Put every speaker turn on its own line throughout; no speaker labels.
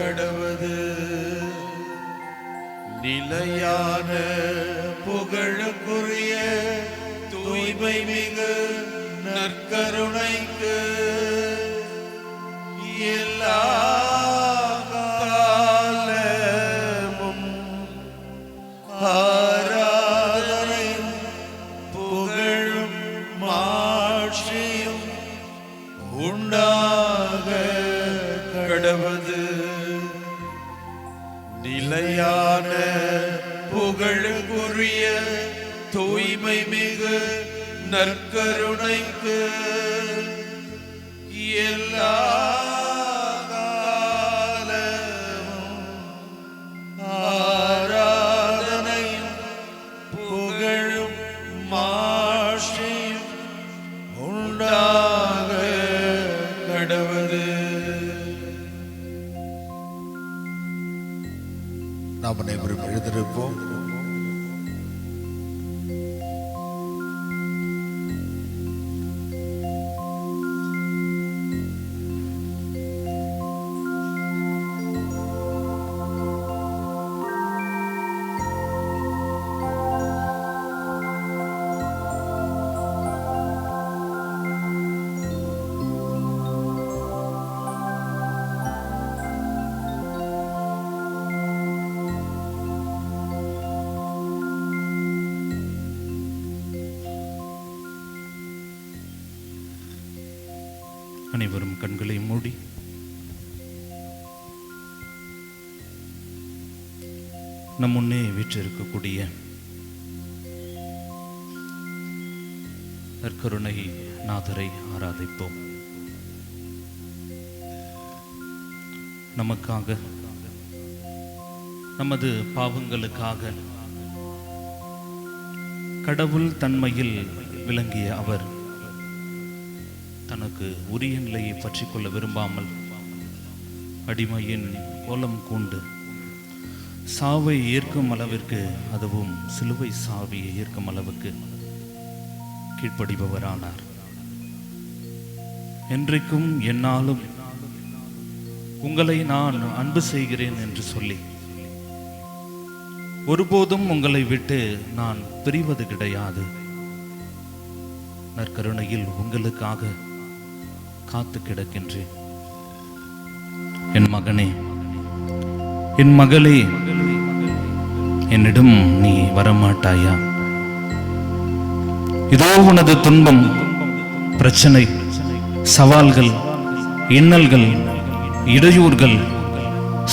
கடவது. நிலையான புகழுக்குரிய தூய்மை மிகு நற்கருணைக்கு எல்லா காலமும் ஆராதனையும் புகழும் மாட்சியும் உண்டாக கடவது. நிலையான புகழுக்குரிய தூய்மை மிகு நற்கருணைக்கு எல்லா காலமும் ஆராதனையும் புகழும் மாட்சியும் உண்டாக கடவது.
நாம் அனைவரும் எழுந்திருப்போம்.
அனைவரும் கண்களை மூடி நம் முன்னே வீற்றிருக்கக்கூடிய நற்கருணை நாதரை ஆராதிப்போம். நமக்காக, நமது பாவங்களுக்காக கடவுள் தன்மையில் விளங்கிய அவர் தனக்கு உரிய நிலையை பற்றி கொள்ள விரும்பாமல் அடிமையின் கோலம் கொண்டு சாவை ஏற்கும் அளவிற்கு, அதுவும் சிலுவை சாவியை ஏற்கும் அளவுக்கு கீழ்ப்படிபவரானார். என்றைக்கும் என்னாலும் உங்களை நான் அன்பு செய்கிறேன் என்று சொல்லி ஒருபோதும் உங்களை விட்டு நான் பிரிவது கிடையாது. நற்கருணையில் உங்களுக்காக காத்து கிடக்கின்றேன். என் மகனே, என் மகளே, என்னிடம் நீ வரமாட்டாயா? இதோ உனது துன்பம், பிரச்சனை, சவால்கள், இன்னல்கள், இடையூறுகள்,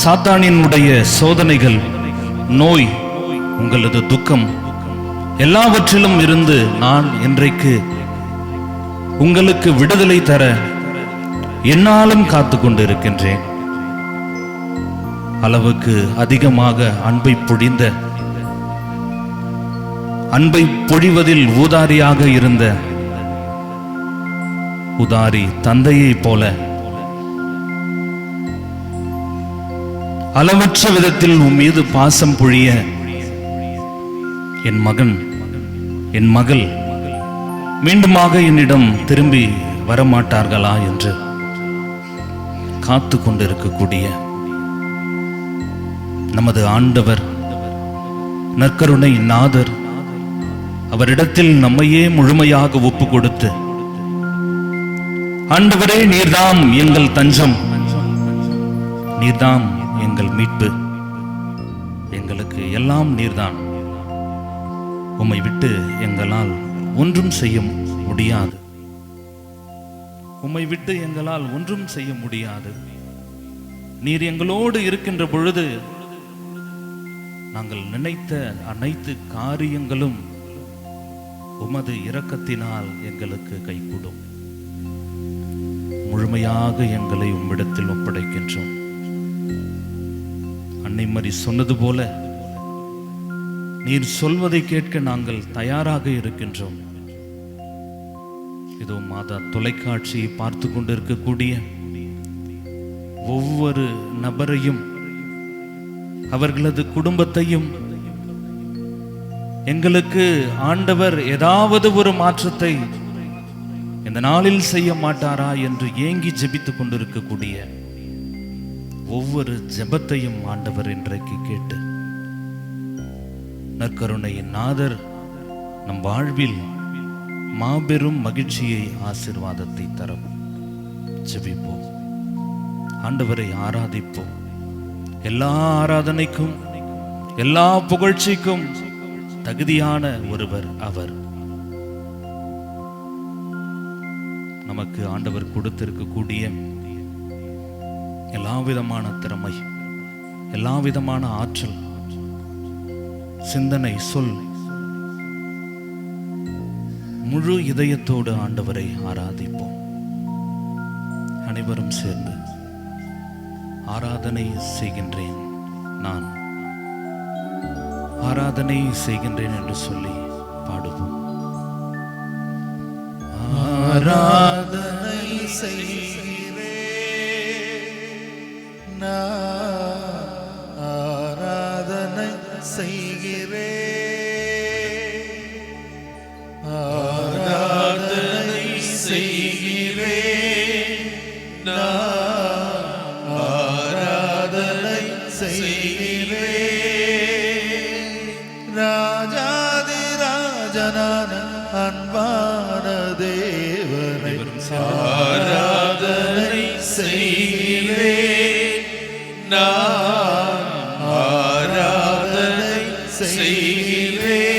சாத்தானினுடைய சோதனைகள், நோய், உங்களது துக்கம் எல்லாவற்றிலும் இருந்து நான் இன்றைக்கு உங்களுக்கு விடுதலை தர என்னாலும் காத்து கொண்டு இருக்கின்றேன். அளவுக்கு அதிகமாக அன்பை பொழிந்த, அன்பை பொழிவதில் ஊதாரியாக இருந்த உதாரி தந்தையை போல அளவற்ற விதத்தில் உன் மீது பாசம் பொழிய என் மகன், என் மகள் மீண்டுமாக என்னிடம் திரும்பி வரமாட்டார்களா என்று காத்து கொண்டிருக்கக்கூடிய நமது ஆண்டவர், நற்கருணை நாதர், அவரிடத்தில் நம்மையே முழுமையாக ஒப்பு கொடுத்து, ஆண்டவரே நீர்தாம் எங்கள் தஞ்சம், நீர்தாம் எங்கள் மீட்பு, எங்களுக்கு எல்லாம் நீர்தான், உம்மை விட்டு எங்களால் ஒன்றும் செய்ய முடியாது, உம்மை விட்டு எங்களால் ஒன்றும் செய்ய முடியாது. நீர் எங்களோடு இருக்கின்ற பொழுது நாங்கள் நினைத்த அனைத்து காரியங்களும் உமது இரக்கத்தினால் எங்களுக்கு கைகூடும். முழுமையாக எங்களை உம்மிடத்தில் ஒப்படைக்கின்றோம். அன்னை மரி சொன்னது போல நீர் சொல்வதை கேட்க நாங்கள் தயாராக இருக்கின்றோம். இதோ மாதா தொலைக்காட்சியை பார்த்து கொண்டிருக்கக்கூடிய ஒவ்வொரு நபரையும், அவர்களது குடும்பத்தையும் எங்களுக்கு ஆண்டவர் ஏதாவது ஒரு மாற்றத்தை இந்த நாளில் செய்ய மாட்டாரா என்று ஏங்கி ஜெபித்துக் கொண்டிருக்கக்கூடிய ஒவ்வொரு ஜெபத்தையும் ஆண்டவர் இன்றைக்கு கேட்டு நற்கருணையின் நாதர் நம் வாழ்வில் மாபெரும் மகிழ்ச்சியை ஆசீர்வாதத்தை தரும். ஜெபிப்போம், ஆண்டவரை ஆராதிப்போம். எல்லா ஆராதனைக்கும் எல்லா புகழ்ச்சிக்கும் தகுதியான ஒருவர் அவர். நமக்கு ஆண்டவர் கொடுத்திருக்கக்கூடிய எல்லா விதமான திறமை, எல்லா விதமான ஆற்றல், சிந்தனை, சொல், முழு இதயத்தோடு ஆண்டவரை ஆராதிப்போம். அனைவரும் சேர்ந்து ஆராதனை செய்கின்றேன், நான் ஆராதனை செய்கின்றேன் என்று சொல்லி பாடுவோம்.
ஆராதனை செய்கிறேன் நான், ஆராதனை செய்கிறேன், ஆராதனை செய்கிறேன் நான், ஆராதனை செய்கிறேன். ராஜாதி ராஜனான அன்பான தேவனை ஆராதனை செய்கிறேன் நான், ஆராதனை செய்கிறேன்.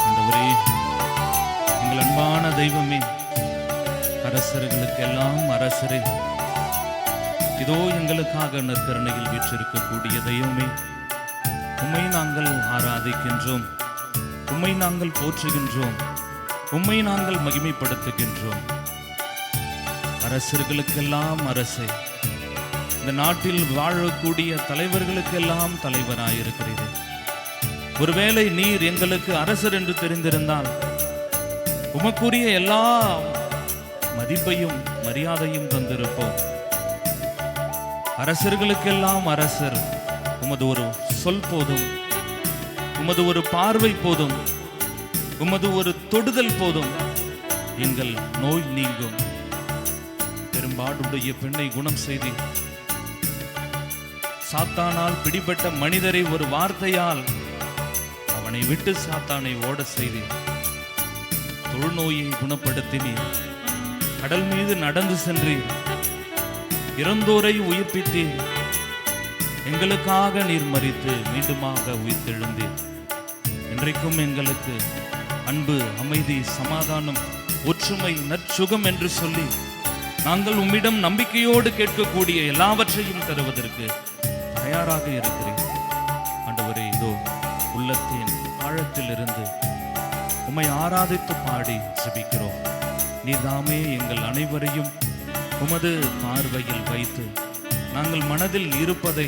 ஆண்டவரே, எங்கள் அன்பான தெய்வமே, அரசர்களுக்கெல்லாம் அரசரே, இதோ எங்களுக்காக நற்கருணையில் வீற்றிருக்கக்கூடிய தெய்வமே, உம்மை நாங்கள் ஆராதிக்கின்றோம், உம்மை நாங்கள் போற்றுகின்றோம், உம்மை நாங்கள் மகிமைப்படுத்துகின்றோம். அரசர்களுக்கெல்லாம் அரசே, இந்த நாட்டில் வாழக்கூடிய தலைவர்களுக்கெல்லாம் தலைவராயிருக்கிறீர்கள். ஒருவேளை நீர் எங்களுக்கு அரசர் என்று தெரிந்திருந்தால் உமக்குரிய எல்லா மதிப்பையும் மரியாதையும் தந்திருப்போம். அரசர்களுக்கெல்லாம் அரசர், உமது ஒரு சொல் போதும், உமது ஒரு பார்வை போதும், உமது ஒரு தொடுதல் போதும், எங்கள் நோய் நீங்கும். பெரும்பாடுடைய பெண்ணை குணம் செய்து சாத்தானால் பிடிபட்ட மனிதரை ஒரு வார்த்தையால் அவனை விட்டு சாத்தானை ஓட செய்து தொழுநோயை குணப்படுத்தினீர். கடல் மீது நடந்து சென்றீர், இறந்தோரை உயிர்ப்பித்தீர். எங்களுக்காக நீர் மரித்து மீண்டுமாக உயிர்த்தெழுந்தீர். இன்றைக்கும் எங்களுக்கு அன்பு, அமைதி, சமாதானம், ஒற்றுமை, நற்சுகம் என்று சொல்லி நாங்கள் உம்மிடம் நம்பிக்கையோடு கேட்கக்கூடிய எல்லாவற்றையும் தருவதற்கு தயாராக இருக்கிறேன். ஆண்டவரே, இதோ உள்ளத்தின் ஆழத்திலிருந்து உம்மை ஆராதித்து பாடி ஜெபிக்கிறோம். நீதாமே எங்கள் அனைவரையும் உமது பார்வையில் வைத்து நாங்கள் மனதில் இருப்பதை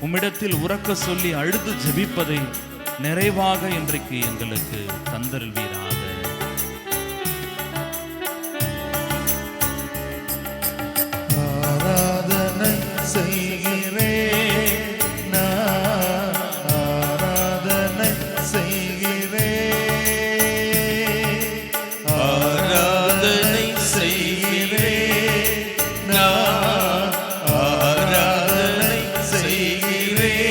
உம்மிடத்தில் உறக்க சொல்லி அழுது ஜெபிப்பதை நிறைவாக இன்றைக்கு எங்களுக்கு தந்தருள்வீராக.
ஆராதனை செய்கிறேன் நான், ஆராதனை செய்கிறேன், ஆராதனை செய்கிறேன் நான், ஆராதனை செய்கிறேன்.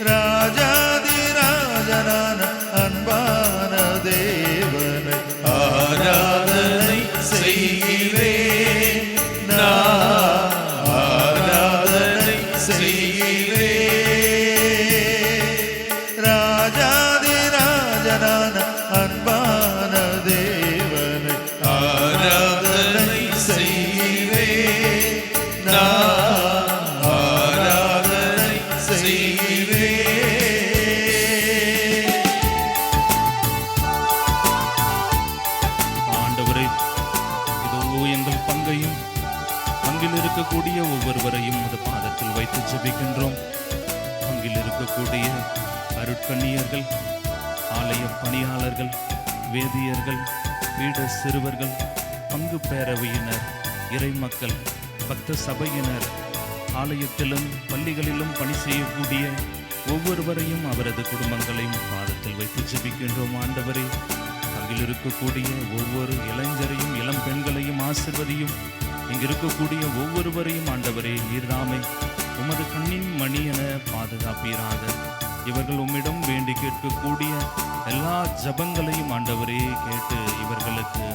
ராஜாதி ராஜனான அன்பான தேவனை ஆராதனை செய்கிறேன் நான், ஆராதனை செய்கிறேன். ராஜாதி ராஜனான அன்பான தேவனை ஆராதனை செய்கிறேன் நான், ஆராதனை செய்கிறேன்.
ஆண்டவரே, இதோ எங்கள் பங்கையும் பங்கில் இருக்கக்கூடிய ஒவ்வொருவரையும் உமது பாதத்தில் வைத்து ஜெபிக்கின்றோம். பங்கில் இருக்கக்கூடிய அருட்கண்ணியர்கள், ஆலய பணியாளர்கள், வேதியர்கள், பீட சிறுவர்கள், பங்கு பேரவையினர், இறைமக்கள், பக்த சபையினர், ஆலயத்திலும் பள்ளிகளிலும் பணி செய்யக்கூடிய ஒவ்வொருவரையும் அவரது குடும்பங்களையும் பாதத்தில் வைத்து ஜெபிக்கின்றோம். ஆண்டவரே, அருகில் இருக்கக்கூடிய ஒவ்வொரு இளைஞரையும் இளம் பெண்களையும் ஆசீர்வதியும். இங்கு இருக்கக்கூடிய ஒவ்வொருவரையும் ஆண்டவரே நீர்தாமே உமது கண்ணின் மணி என பாதுகாப்பீராக. இவர்கள் உம்மிடம் வேண்டி கேட்கக்கூடிய எல்லா ஜபங்களையும் ஆண்டவரே கேட்டு இவர்களுக்கு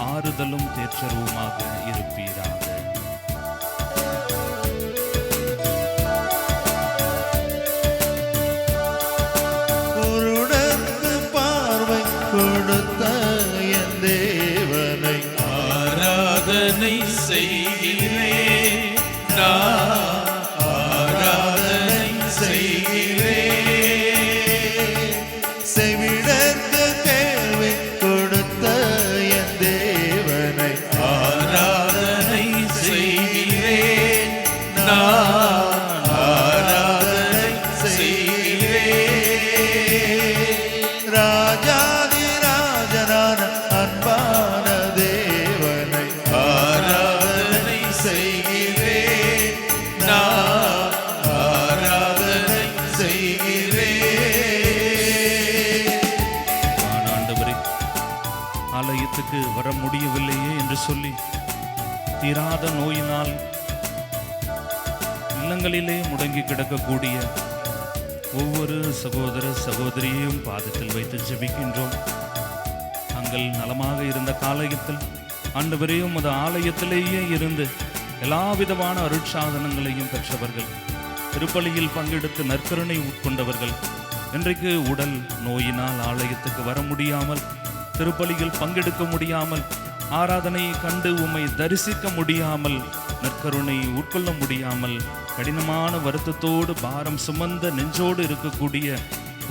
ஆறுதலும் தேற்றருவுமாக இருப்பீராக.
குருடர்க்கு பார்வை கொடுத்த என் தேவனை
ஆராதனை செய்கிறேன், நான் ஆராதனை செய்கிறேன்.
செவிடர்க்கு கேள்வி கொடுத்த என் தேவனை
ஆராதனை செய்கிறேன், நான் ஆராதனை செய்கிறேன்.
ராஜாதி ராஜனான அன்பான தேவனை
ஆராதனை செய்கிறேன், நான் ஆராதனை செய்கிறேன்.
ஆண்டவரே, ஆலயத்துக்கு வர முடியவில்லையே என்று சொல்லி தீராத நோயினால் இல்லங்களிலே முடங்கி கிடக்கக்கூடிய ஒவ்வொரு சகோதர சகோதரியையும் பாதத்தில் வைத்து ஜெபிக்கின்றோம். தாங்கள் நலமாக இருந்த காலயத்தில் ஆண்டவரே உமது ஆலயத்திலேயே இருந்து எல்லா விதமான அருட்சாதனங்களையும் பெற்றவர்கள், திருப்பலியில் பங்கெடுத்து நற்கருணை உட்கொண்டவர்கள், இன்றைக்கு உடல் நோயினால் ஆலயத்துக்கு வர முடியாமல், திருப்பலியில் பங்கெடுக்க முடியாமல், ஆராதனையை கண்டு உம்மை தரிசிக்க முடியாமல், நற்கருணை உட்கொள்ள முடியாமல், கடினமான வருத்தத்தோடு பாரம் சுமந்த நெஞ்சோடு இருக்கக்கூடிய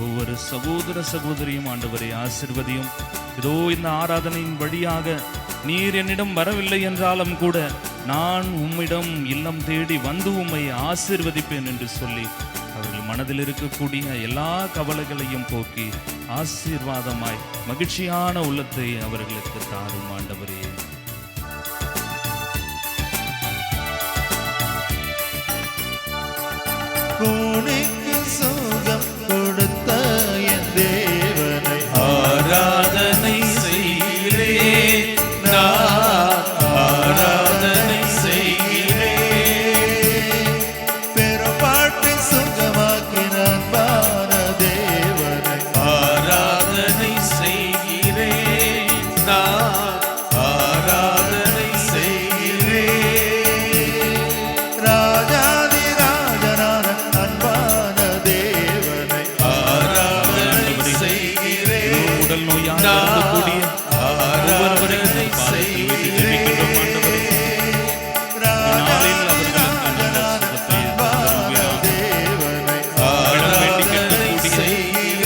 ஒவ்வொரு சகோதர சகோதரியும் ஆண்டவரை ஆசிர்வதியும். இதோ இந்த ஆராதனையின் வழியாக நீர் என்னிடம் வரவில்லை என்றாலும் கூட நான் உம்மிடம் இல்லம் தேடி வந்து உம்மை ஆசிர்வதிப்பேன் என்று சொல்லி அவர்கள் மனதில் இருக்கக்கூடிய எல்லா கவலைகளையும் போக்கி ஆசீர்வாதமாய் மகிழ்ச்சியான உள்ளத்தை அவர்களுக்கு தாரும் ஆண்டவரே.
கூனிக்கு சுகம் கொடுத்த என் தேவனை
ஆராதனை செய்கிறேன், நான் ஆராதனை செய்கிறேன்.
பெரும்பாட்டை சுகமாக்கின அன்பான தேவனை
ஆராதனை செய்கிறேன், நான் ஆராதனை செய்கிறேன்.
ராஜாதி ராஜனான அன்பான தேவனை
ஆராதனை செய்கிறேன்,
உடல் நோயால்
நான்
இருக்கக்கூடிய ஒவ்வொருவரையும்
ஆராதனை
பாதத்தில் வைத்து ஜெபிக்கின்றோம் ஆண்டவரே. இந்நாளில் அவர்களுக்கு நல்ல சுகத்தை தருவீராக.
தேவனை
உம்மிடம் வேண்டி கேட்கக்கூடிய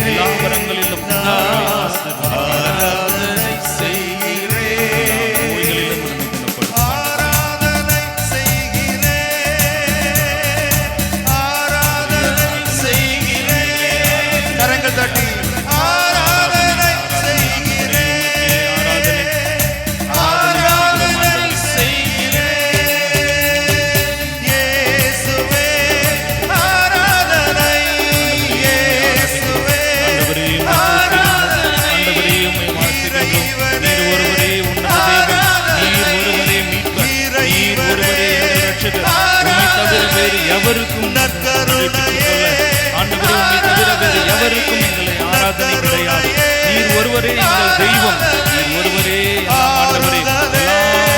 எல்லா வரங்களிலும் அவர்களை ஆசீர்வதிப்பீராக.
ஆராதனை செய்கிறேன்.
நோய்களிலும் இருந்து குணப்படுத்தும்.
ஆராதனை செய்கிறேன், ஆராதனை செய்கிறேன். கரங்கள் தட்டி ஆராதனை செய்கிறேன், ஆராதனை செய்கிறேன். இயேசுவே ஆராதனை, இயேசுவே
ஆண்டவரே, ஆண்டவரே, உம்மை வாழ்த்துகின்றோம். நீர் ஒருவரே உன்னத தேவன், நீர் ஒருவரே மீட்பர், நீர் ஒருவரே எங்கள் இரட்சகர். உம்மை தவிர வேறு எவருக்கும்
நற்கருணையே.
ஆண்டவரே, உம்மை தவிர வேறு எவருக்கும் எங்களை ஆராதனை கிடையாது. நீர் ஒருவரே எங்கள் தெய்வம், நீர் ஒருவரே எல்லாம் ஆண்டவரே. எல்லா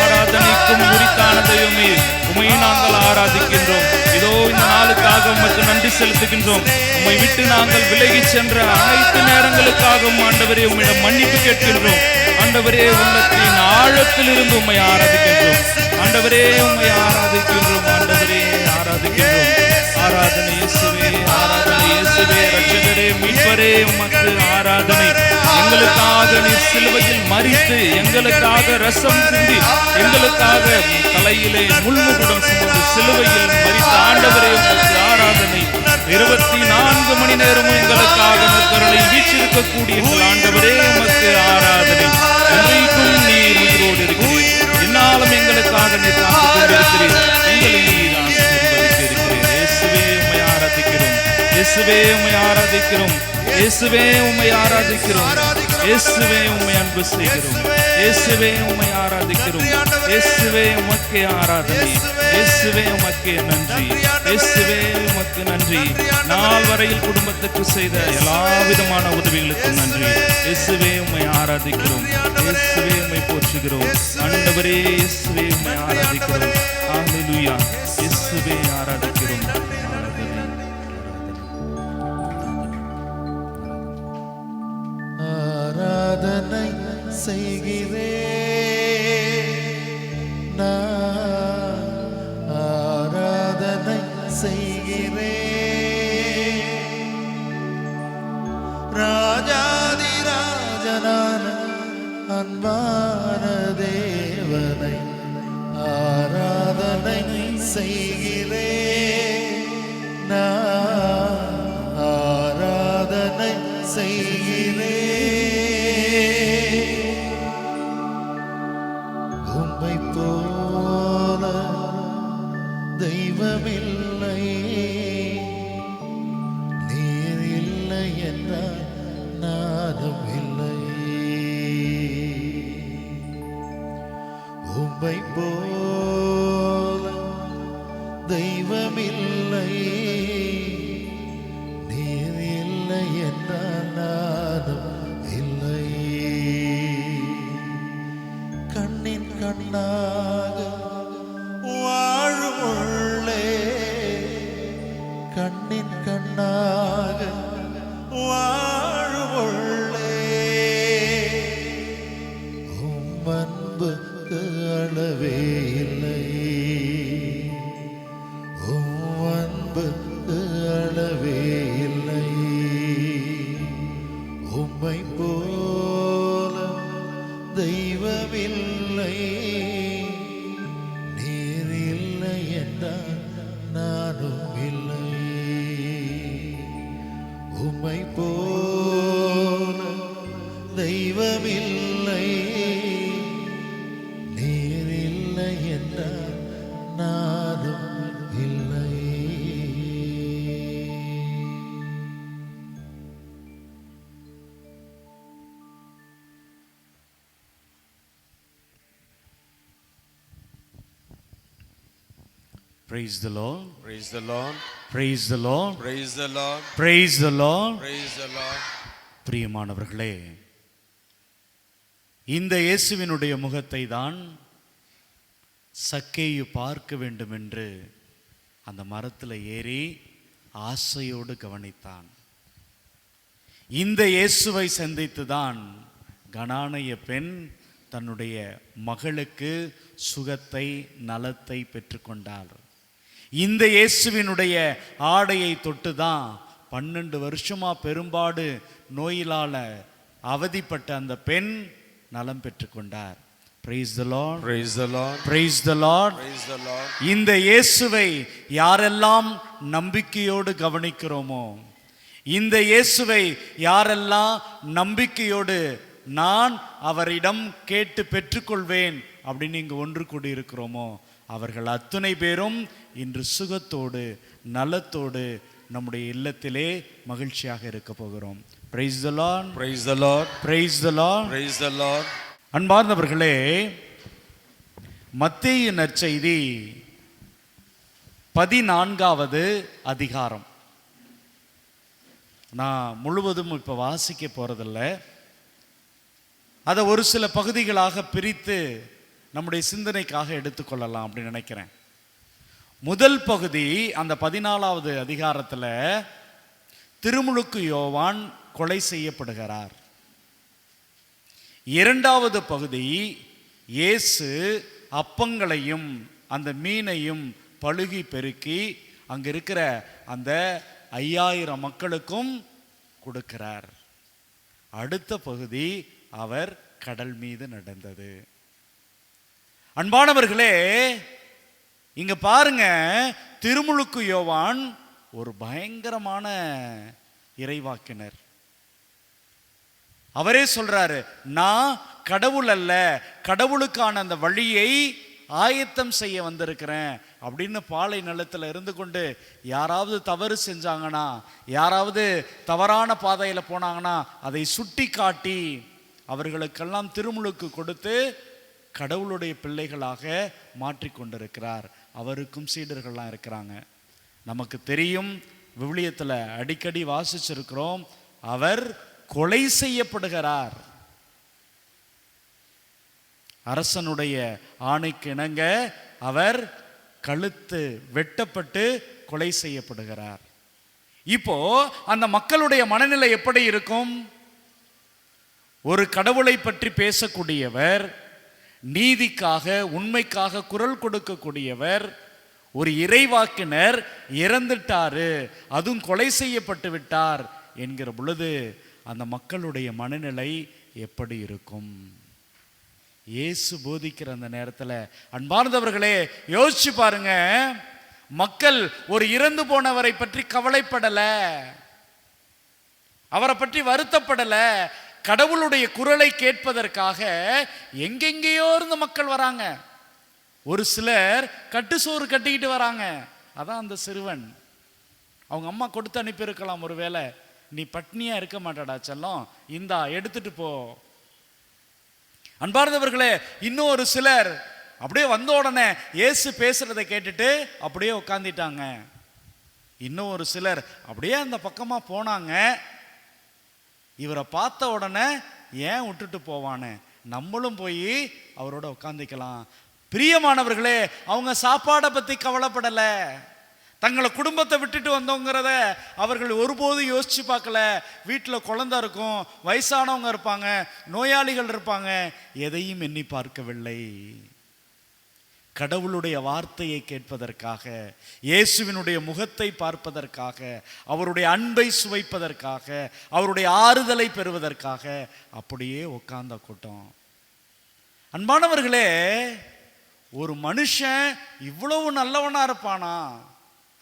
ஆராதனைக்கும் உரித்தான தெய்வமே, உம்மை நாங்கள் ஆராதிக்கின்றோம். இதோ இந்த நாளுக்காக உமக்கு நன்றி செலுத்துகின்றோம். உம்மை விட்டு நாங்கள் விலகி சென்ற அனைத்து நேரங்களுக்காகவும் ஆண்டவரே உம்மிடம் மன்னிப்பு கேட்கின்றோம். ஆண்டவரே, உள்ளத்தின் ஆழத்தில் இருந்து உம்மை ஆராதிக்கின்றோம். ஆண்டவரே, உம்மை ஆராதிக்கின்றோம். ஆண்டவரே, ஆராதிக்கின்றோம். ஆராதனை இயேசுவே, ஆராதனை இயேசுவே, இரட்சகரே, மீட்பரே, உமக்கு ஆராதனை. எங்களுக்காக நீர் சிலுவையில் மரித்து, எங்களுக்காக ரசம் சிந்தி, எங்களுக்காக தலையிலே முள்முகுடம் சுமந்து சிலுவையில் மரித்த ஆண்டவரே, உமக்கு ஆராதனை. 24 மணி நேரமும் எங்களுக்காக நற்கருணை வீற்றிருக்கக்கூடிய எங்கள் ஆண்டவரே, உமக்கு ஆராதனை. இன்றைக்கும் நீர் உயிரோடு இருக்கிறீர், என்னாலும் எங்களுக்காக நீர் காத்துக் கொண்டிருக்கிறீர். எங்களை நீர் ஆசீர்வதித்திருக்கிறீர். இயேசுவே, உம்மை ஆராதிக்கிறோம். இயேசுவே, உம்மை ஆராதிக்கிறோம். இயேசுவே, உம்மை ஆராதிக்கிறோம். இயேசுவே உம்மை அன்பு செய்கிறோம், இயேசுவே உம்மை ஆராதிக்கிறோம், இயேசுவே உமக்கே ஆராதனை, இயேசுவே உமக்கே நன்றி, இயேசுவே உமக்கு நன்றி. நாள் வரையில் குடும்பத்துக்கு செய்த எல்லா விதமான உதவிகளுக்கும் நன்றி. இயேசுவே உம்மை ஆராதிக்கிறோம், இயேசுவே உம்மை போற்றுகிறோம். ஆண்டவரே இயேசுவே உம்மை ஆராதிக்கிறோம். ஹல்லேலூயா. இயேசுவே ஆராதிக்கிறோம்.
ஆராதனை செய்கிறேன், நான் ஆராதனை செய்கிறேன். ராஜாதிராஜனான அன்பான தேவனை ஆராதனை செய்கிறேன், நான் ஆராதனை செய்கிறேன். உம்மை போல தெய்வமில்லை, நீர் இல்லை என்றால் நானும் இல்லை. உம்மை போல தெய்வமில்லை, நீர் இல்லை என்றால் நானும் இல்லை. கண்ணின் கண்ணாக வாழும் உள்ளே, கண்ணின் கண்ணாக வாழும் உள்ளே. உம் அன்புக்கு அளவே இல்லை, உம் அன்புக்கு அளவே இல்லை. உம்மை போல தெய்வமில்லை, நீர் இல்லை என்றால் நானும் இல்லை. உம்மை போல தெய்வமில்லை, நீர் இல்லை என்றால் நானும் இல்லை.
Praise the Lord.
Praise the Lord.
Praise the Lord.
Praise the Lord.
Praise the Lord.
Praise the Lord.
பிரியமானவர்களே, இந்த இயேசுவினுடைய முகத்தை தான் சக்கேயு பார்க்க வேண்டும் என்று அந்த மரத்தில் ஏறி ஆசையோடு கவனித்தான். இந்த இயேசுவை சந்தித்து தான் கனானைய பெண் தன்னுடைய மகளுக்கு சுகத்தை நலத்தை பெற்றுக்கொண்டாள். இந்த இயேசுவினுடைய ஆடையை தொட்டுதான் 12 வருஷமா பெரும்பாடு நோயிலால அவதிப்பட்ட அந்த பெண் நலம் பெற்றுக்கொண்டார். Praise the Lord.
Praise the Lord.
Praise the Lord.
Praise the Lord.
இந்த இயேசுவை யாரெல்லாம் நம்பிக்கையோடு கவனிக்கிறோமோ, இந்த இயேசுவை யாரெல்லாம் நம்பிக்கையோடு நான் அவரிடம் கேட்டு பெற்றுக்கொள்வேன் அப்படின்னு இங்கு ஒன்று கூடி இருக்கிறோமோ, அவர்கள் அத்துணை பேரும் இன்று சுகத்தோடு நலத்தோடு நம்முடைய இல்லத்திலே மகிழ்ச்சியாக இருக்க போகிறோம். Praise the Lord.
Praise the Lord.
Praise the Lord.
Praise the Lord.
அன்பார்ந்தவர்களே, மத்தேயு நற்செய்தி 14வது அதிகாரம். நான் முழுவதும் இப்போ வாசிக்க போறதில்ல, அதை ஒரு சில பகுதிகளாக பிரித்து நம்முடைய சிந்தனைக்காக எடுத்துக்கொள்ளலாம் அப்படின்னு நினைக்கிறேன். முதல் பகுதி அந்த 14வது அதிகாரத்தில் திருமுழுக்கு யோவான் கொலை செய்யப்படுகிறார். இரண்டாவது பகுதி இயேசு அப்பங்களையும் அந்த மீனையும் பழுகி பெருக்கி அங்க இருக்கிற அந்த 5000 மக்களுக்கும் கொடுக்கிறார். அடுத்த பகுதி அவர் கடல் மீது நடந்தது. அன்பானவர்களே, இங்க பாருங்க, திருமுழுக்கு யோவான் ஒரு பயங்கரமான இறைவாக்கினர். அவரே சொல்றாரு, நான் கடவுள் அல்ல, கடவுளுக்கான அந்த வழியை ஆயத்தம் செய்ய வந்திருக்கிறேன் அப்படின்னு பாலை நிலத்தில் இருந்து கொண்டு யாராவது தவறு செஞ்சாங்கன்னா, யாராவது தவறான பாதையில் போனாங்கன்னா அதை சுட்டி காட்டி அவர்களுக்கெல்லாம் திருமுழுக்கு கொடுத்து கடவுளுடைய பிள்ளைகளாக மாற்றிக்கொண்டிருக்கிறார். அவருக்கும் சீடர்கள்லாம் இருக்கிறாங்க. நமக்கு தெரியும், விவிலியத்தில் அடிக்கடி வாசிச்சிருக்கிறோம், அவர் கொலை செய்யப்படுகிறார். அரசனுடைய ஆணைக்கு இணங்க அவர் கழுத்து வெட்டப்பட்டு கொலை செய்யப்படுகிறார். இப்போ அந்த மக்களுடைய மனநிலை எப்படி இருக்கும்? ஒரு கடவுளை பற்றி பேசக்கூடியவர், நீதிக்காக உண்மைக்காக குரல் கொடுக்கக்கூடியவர், ஒரு இறைவாக்கினர் இறந்துட்டாரு, அதுவும் கொலை செய்யப்பட்டு விட்டார் என்கிற பொழுது அந்த மக்களுடைய மனநிலை எப்படி இருக்கும்? இயேசு போதிக்கிற அந்த நேரத்தில் அன்பார்ந்தவர்களே யோசிச்சு பாருங்க. மக்கள் ஒரு இறந்து போனவரை பற்றி கவலைப்படல, அவரை பற்றி வருத்தப்படல. கடவுளுடைய குரலை கேட்பதற்காக எங்கெங்கேயோ இருந்து மக்கள் வராங்க. ஒரு சிலர் கட்டு சோறு கட்டிக்கிட்டு வராங்க. அதான் அந்த சிறுவன். அவங்க அம்மா கொடுத்து அனுப்பியிருக்கலாம், ஒருவேளை நீ பட்னியா இருக்க மாட்டாடா செல்லம், இந்தா எடுத்துட்டு போ. அன்பார்ந்தவர்களே, இன்னும் ஒரு சிலர் அப்படியே வந்த உடனே இயேசு பேசுறதை கேட்டுட்டு அப்படியே உட்கார்ந்துட்டாங்க. இன்னும் ஒரு சிலர் அப்படியே அந்த பக்கமா போனாங்க. இவரை பார்த்த உடனே ஏன் விட்டுட்டு போவானே, நம்மளும் போய் அவரோட உட்காந்துக்கலாம். பிரியமானவர்களே, அவங்க சாப்பாடை பத்தி கவலைப்படல, தங்களை குடும்பத்தை விட்டுட்டு வந்தோங்கிறத அவர்கள் ஒருபோதும் யோசிச்சு பார்க்கல. வீட்டில் குழந்தை இருக்கும், வயசானவங்க இருப்பாங்க, நோயாளிகள் இருப்பாங்க, எதையும் எண்ணி பார்க்கவில்லை. கடவுளுடைய வார்த்தையை கேட்பதற்காக, இயேசுவினுடைய முகத்தை பார்ப்பதற்காக, அவருடைய அன்பை சுவைப்பதற்காக, அவருடைய ஆறுதலை பெறுவதற்காக அப்படியே உட்கார்ந்த கூட்டம். அன்பானவர்களே, ஒரு மனுஷன் இவ்வளவு நல்லவனா இருப்பானா?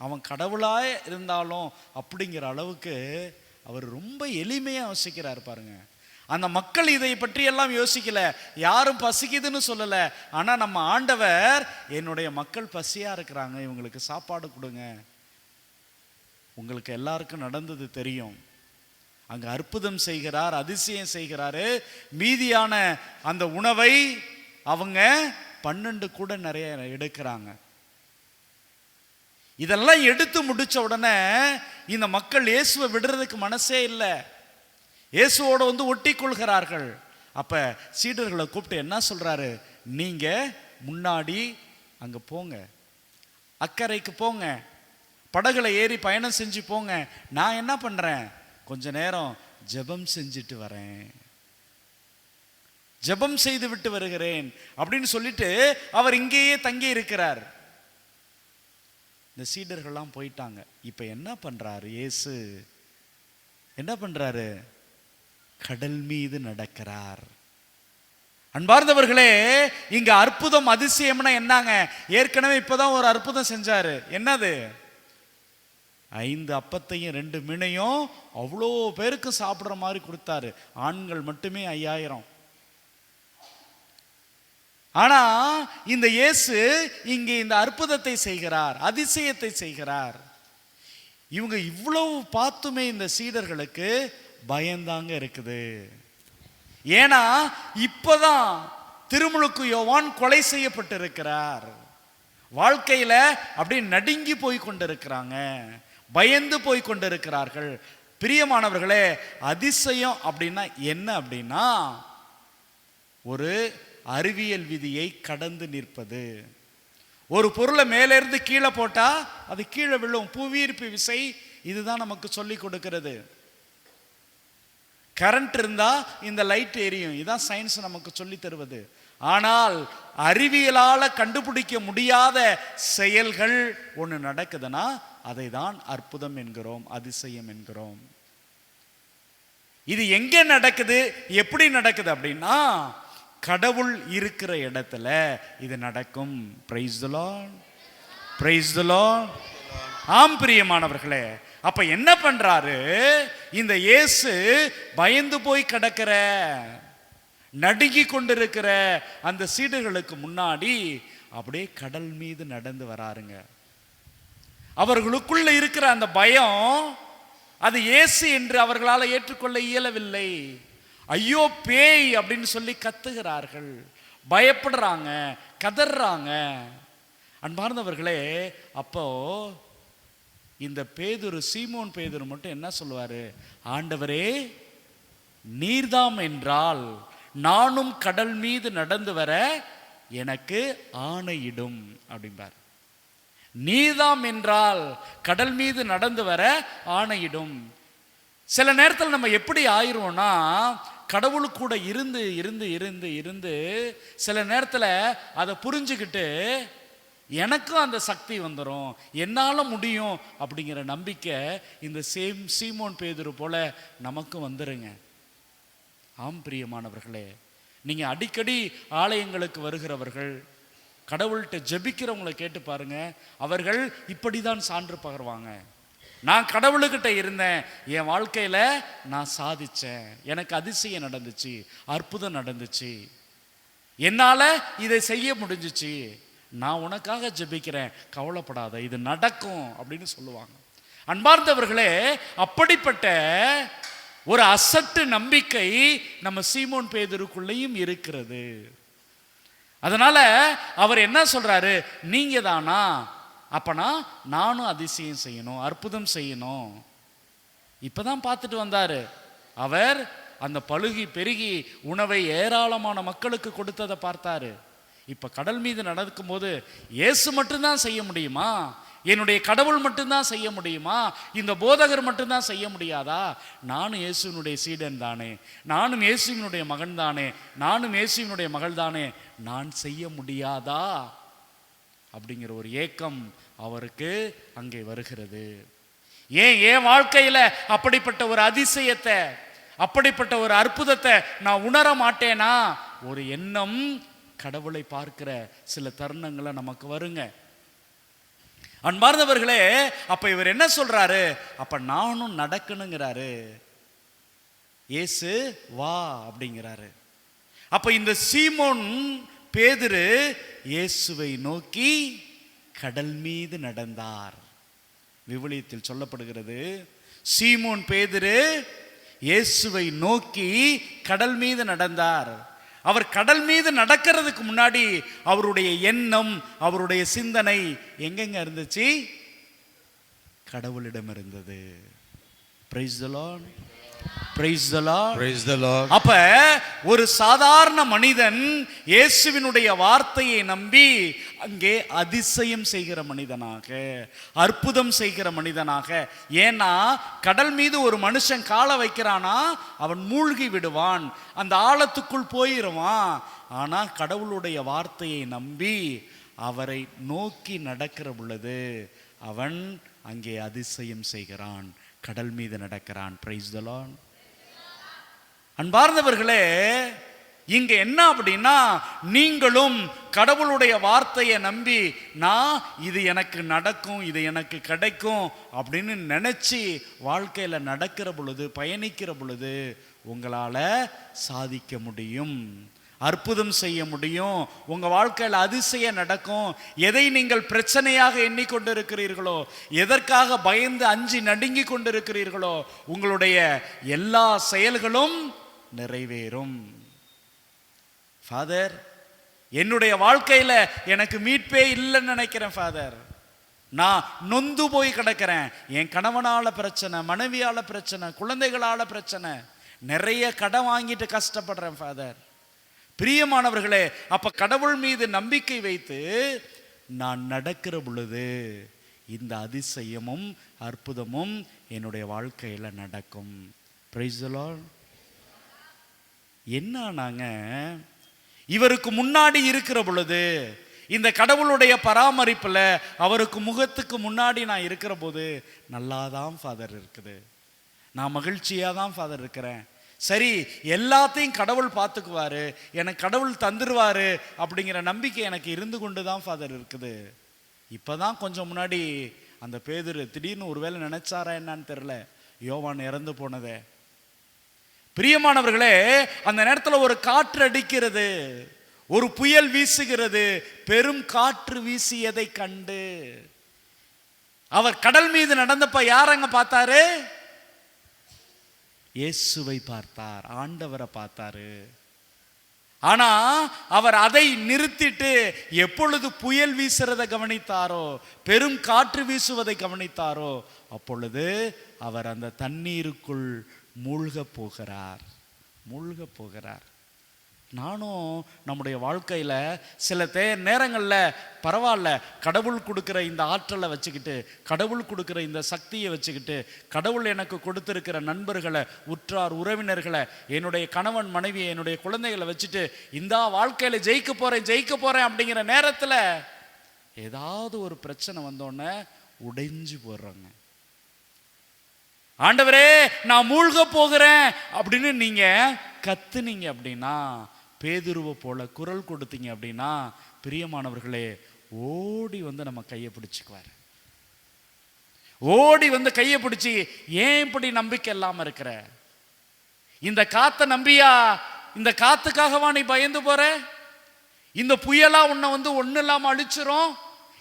அவன் கடவுளாய் இருந்தாலும் அப்படிங்கிற அளவுக்கு அவர் ரொம்ப எளிமையா யோசிக்கிறார் பாருங்க. அந்த மக்கள் இதை பற்றி எல்லாம் யோசிக்கல, யாரும் பசிக்குதுன்னு சொல்லல. ஆனா நம்ம ஆண்டவர், என்னுடைய மக்கள் பசியா இருக்கிறாங்க, இவங்களுக்கு சாப்பாடு கொடுங்க. உங்களுக்கு எல்லாருக்கும் நடந்தது தெரியும். அங்க அற்புதம் செய்கிறார், அதிசயம் செய்கிறாரு. மீதியான அந்த உணவை அவங்க 12 கூட நிறைய எடுக்கிறாங்க. இதெல்லாம் எடுத்து முடிச்ச உடனே இந்த மக்கள் இயேசுவை விடுறதுக்கு மனசே இல்லை. இயேசுவோட ஒட்டி கொள்கிறார்கள். அப்ப சீடர்களை கூப்பிட்டு என்ன சொல்றாரு? நீங்க முன்னாடி அங்க போங்க, அக்கறைக்கு போங்க, படகுல ஏறி பயணம் செஞ்சு போங்க. நான் என்ன பண்றேன், கொஞ்ச நேரம் ஜெபம் செஞ்சுட்டு வரேன், ஜெபம் செய்து விட்டு வருகிறேன் அப்படின்னு சொல்லிட்டு அவர் இங்கேயே தங்கி இருக்கிறார். இந்த சீடர்கள்லாம் போயிட்டாங்க. இப்ப என்ன பண்றாரு இயேசு? என்ன பண்றாரு? கடல் மீது நடக்கிறார். அன்பார்ந்தவர்களே, இங்க அற்புதம் அதிசயம்னா என்னங்க? ஏற்கனவே இப்பதான் ஒரு அற்புதம் செஞ்சாரு. என்னது? 5 அப்பத்தையும் 2 மீனையும் அவ்வளோ பேருக்கு சாப்பிடுற மாதிரி கொடுத்தாரு. ஆண்கள் மட்டுமே 5000. ஆனா இந்த இயேசு இங்கே இந்த அற்புதத்தை செய்கிறார், அதிசயத்தை செய்கிறார். இவங்க இவ்வளவு பார்த்துமே இந்த சீடர்களுக்கு பயந்தாங்க இருக்குது. ஏன்னா இப்பதான் திருமுழுக்கு யோவான் கொலை செய்யப்பட்டிருக்கிறார். வாழ்க்கையில அப்படியே நடுங்கி போய் கொண்டிருக்கிறாங்க, பயந்து போய் கொண்டிருக்கிறார்கள். பிரியமானவர்களே, அதிசயம் அப்படின்னா என்ன அப்படின்னா, ஒரு அறிவியல் விதியை கடந்து நிற்பது. ஒரு பொருளை மேலே இருந்து கீழே போட்டா அது கீழே விழும். புவியீர்ப்பு விசை இதுதான் நமக்கு சொல்லி கொடுக்கிறது. கரண்ட் இருந்தா இந்த லைட் எரியும். இதுதான் சயின்ஸ் நமக்கு சொல்லி தருவது. ஆனால் அறிவியலால கண்டுபிடிக்க முடியாத செயல்கள் ஒன்று நடக்குதுன்னா அதை தான் அற்புதம் என்கிறோம், அதிசயம் என்கிறோம். இது எங்க நடக்குது, எப்படி நடக்குது அப்படின்னா, கடவுள் இருக்கிற இடத்துல இது நடக்கும். Praise the Lord, praise the Lord. ஆம் பிரியமானவர்களே, அப்ப என்ன பண்றாரு இந்த இயேசு? பயந்து போய் கிடக்கிற, நடுங்கி கொண்டிருக்கிற அந்த சீடர்களுக்கு முன்னாடி அப்படியே கடல் மீது நடந்து வராருங்க. அவர்களுக்குள்ள இருக்கிற அந்த பயம், அது இயேசு என்று அவர்களால் ஏற்றுக்கொள்ள இயலவில்லை. ஐயோ பேய் அப்படின்னு சொல்லி கத்துகிறார்கள், பயப்படுறாங்க, கதறாங்க. அன்பார்ந்தவர்களே, அப்போ இந்த பேதுரு, சீமோன் பேதுரு மட்டும் என்ன சொல்லுவாரு? ஆண்டவரே, நீர்தாம் என்றால் நானும் கடல் மீது நடந்து வர எனக்கு ஆணையிடும் அப்படிம்பார். நீர்தாம் என்றால் கடல் மீது நடந்து வர ஆணையிடும். சில நேரத்தில் நம்ம எப்படி ஆயிருவோம்னா, கடவுள் கூட இருந்து இருந்து இருந்து இருந்து சில நேரத்தில் அதை புரிஞ்சுக்கிட்டு எனக்கும் அந்த சக்தி வந்துடும், என்னால் முடியும் அப்படிங்கிற நம்பிக்கை இந்த சீமோன் பேதுரு போல நமக்கு வந்துருங்க. ஆம் பிரியமானவர்களே, நீங்கள் அடிக்கடி ஆலயங்களுக்கு வருகிறவர்கள், கடவுள்கிட்ட ஜெபிக்கிறவங்களை கேட்டு பாருங்க, அவர்கள் இப்படி தான் சான்று பகர்வாங்க. நான் கடவுளுக்கிட்ட இருந்தேன், என் வாழ்க்கையில் நான் சாதித்தேன், எனக்கு அதிசயம் நடந்துச்சு, அற்புதம் நடந்துச்சு, என்னால் இதை செய்ய முடிஞ்சிச்சு, நான் உனக்காக ஜெபிக்கிறேன், கவலைப்படாத, இது நடக்கும் அப்படின்னு சொல்லுவாங்க. அன்பார்ந்தவர்களே, அப்படிப்பட்ட ஒரு அசட்டு நம்பிக்கை நம்ம சீமோன் பேதுருக்குள்ளேயும் இருக்கிறது. அதனால அவர் என்ன சொல்றாரு? நீங்க தானா? அப்பனா நானும் அதிசயம் செய்யணும், அற்புதம் செய்யணும். இப்பதான் பார்த்துட்டு வந்தாரு. அவர் அந்த பழுகி பெருகி உணவை ஏராளமான மக்களுக்கு கொடுத்ததை பார்த்தாரு. இப்ப கடல் மீது நடக்கும் போது இயேசு மட்டும்தான் செய்ய முடியுமா? என்னுடைய கடவுள் மட்டும்தான் செய்ய முடியுமா? இந்த போதகர் மட்டும்தான் செய்ய முடியாதா? நானும் இயேசுவினுடைய சீடன் தானே, நானும் இயேசுவினுடைய மகன் தானே, நானும் இயேசுவினுடைய மகள் தானே, நான் செய்ய முடியாதா அப்படிங்கிற ஒரு ஏக்கம் அவருக்கு அங்கே வருகிறது. என் வாழ்க்கையில அப்படிப்பட்ட ஒரு அதிசயத்தை, அப்படிப்பட்ட ஒரு அற்புதத்தை நான் உணர மாட்டேனா? ஒரு எண்ணம் கடவுளை பார்க்கிற சில தருணங்களை நமக்கு வருங்க. அன்பார்ந்தவர்களே, அப்ப இவர் என்ன சொல்றாரு? அப்ப நானும் நடக்கணுங்கிறாரு. இயேசு வா அப்படிங்கிறாரு. அப்ப இந்த சீமோன் பேதுரு இயேசுவை நோக்கி கடல் மீது நடந்தார். விவிலியத்தில் சொல்லப்படுகிறது, சீமோன் பேதுரு இயேசுவை நோக்கி கடல் மீது நடந்தார். அவர் கடல் மீது நடக்கிறதுக்கு முன்னாடி அவருடைய எண்ணம், அவருடைய சிந்தனை எங்கெங்க இருந்துச்சு? கடவுளிடம் இருந்தது. Praise the Lord. Praise the Lord.
Praise the Lord.
அப்ப ஒரு சாதாரண மனிதன் இயேசுவினுடைய வார்த்தையை நம்பி அங்கே அதிசயம் செய்கிற மனிதனாக, அற்புதம் செய்கிற மனிதனாக. ஏன்னா கடல் மீது ஒரு மனுஷன் காலை வைக்கிறானா அவன் மூழ்கி விடுவான், அந்த ஆழத்துக்குள் போயிடுவான். ஆனா கடவுளுடைய வார்த்தையை நம்பி அவரை நோக்கி நடக்கிற பொழுது அவன் அங்கே அதிசயம் செய்கிறான், கடல் மீது நடக்கிறான். Praise the Lord. அன்பார்ந்தவர்களே, இங்க என்ன அப்படின்னா, நீங்களும் கடவுளுடைய வார்த்தையை நம்பி நான் இது எனக்கு நடக்கும், இது எனக்கு கிடைக்கும் அப்படின்னு நினைச்சு வாழ்க்கையில நடக்கிற பொழுது, பயணிக்கிற பொழுது உங்களால சாதிக்க முடியும், அற்புதம் செய்ய முடியும், உங்க வாழ்க்கையில் அதிசயம் நடக்கும். எதை நீங்கள் பிரச்சனையாக எண்ணிக்கொண்டிருக்கிறீர்களோ, எதற்காக பயந்து அஞ்சி நடுங்கி கொண்டிருக்கிறீர்களோ, உங்களுடைய எல்லா செயல்களும் நிறைவேறும். ஃபாதர், என்னுடைய வாழ்க்கையில எனக்கு மீட்பே இல்லைன்னு நினைக்கிறேன் ஃபாதர், நான் நொந்து போய் கிடக்கிறேன், என் கணவனால பிரச்சனை, மனைவியால பிரச்சனை, குழந்தைகளால பிரச்சனை, நிறைய கடன் வாங்கிட்டு கஷ்டப்படுறேன் ஃபாதர். பிரியமானவர்களே, அப்ப கடவுள் மீது நம்பிக்கை வைத்து நான் நடக்கிற பொழுது இந்த அதிசயமும் அற்புதமும் என்னுடைய வாழ்க்கையில நடக்கும். Praise the Lord. என்ன நாங்க இவருக்கு முன்னாடி இருக்கிற பொழுது, இந்த கடவுளுடைய பராமரிப்புல அவருக்கு முகத்துக்கு முன்னாடி நான் இருக்கிற போது நல்லாதான் ஃபாதர் இருக்குது, நான் மகிழ்ச்சியா தான் ஃபாதர் இருக்கிறேன், சரி எல்லாத்தையும் கடவுள் பார்த்துக்குவாரு, எனக்கு கடவுள் தந்துருவாரு அப்படிங்கிற நம்பிக்கை எனக்கு இருந்து கொண்டு தான் ஃபாதர் இருக்குது. இப்பதான் கொஞ்சம் முன்னாடி அந்த பேதுரு திடீர்னு ஒருவேளை நினைச்சாரா என்னன்னு தெரியல, யோவான் இறந்து போனதே. பிரியமானவர்களே, அந்த நேரத்தில் ஒரு காற்று அடிக்கிறது, ஒரு புயல் வீசுகிறது. பெரும் காற்று வீசியதை கண்டு அவர் கடல் மீது நடந்தப்ப யார் அங்க பார்த்தாரு? இயேசுவை பார்த்தார், ஆண்டவரை பார்த்தாரு. ஆனா அவர் அதை நிறுத்திட்டு எப்பொழுது புயல் வீசுறதை கவனித்தாரோ, பெரும் காற்று வீசுவதை கவனித்தாரோ, அப்பொழுது அவர் அந்த தண்ணீருக்குள் மூழ்க போகிறார். நானும் நம்முடைய வாழ்க்கையில சில நேரங்களில் பரவாயில்ல, கடவுள் கொடுக்குற இந்த ஆற்றலை வச்சுக்கிட்டு, கடவுள் கொடுக்குற இந்த சக்தியை வச்சுக்கிட்டு, கடவுள் எனக்கு கொடுத்திருக்கிற நண்பர்களை, உற்றார் உறவினர்களை, என்னுடைய கணவன் மனைவி, என்னுடைய குழந்தைகளை வச்சுட்டு இந்த வாழ்க்கையில ஜெயிக்க போறேன் அப்படிங்கிற நேரத்தில் ஏதாவது ஒரு பிரச்சனை வந்தோடனே உடைஞ்சு போடுறாங்க. ஆண்டவரே நான் மூழ்க போகிறேன் அப்படின்னு நீங்க கத்துனீங்க அப்படின்னா, பேதுருவை போல குரல் கொடுத்தீங்க அப்படின்னா, பிரியமானவர்களே, ஓடி வந்து நம்ம கையை பிடிச்சுக்குவார். ஓடி வந்து கையை பிடிச்சி, ஏன் இப்படி நம்பிக்கை இல்லாம இருக்கிற? இந்த காத்த நம்பியா? இந்த காத்துக்காகவா நீ பயந்து போற? இந்த புயலா உன்னை வந்து ஒண்ணு இல்லாம அழிச்சிரும்?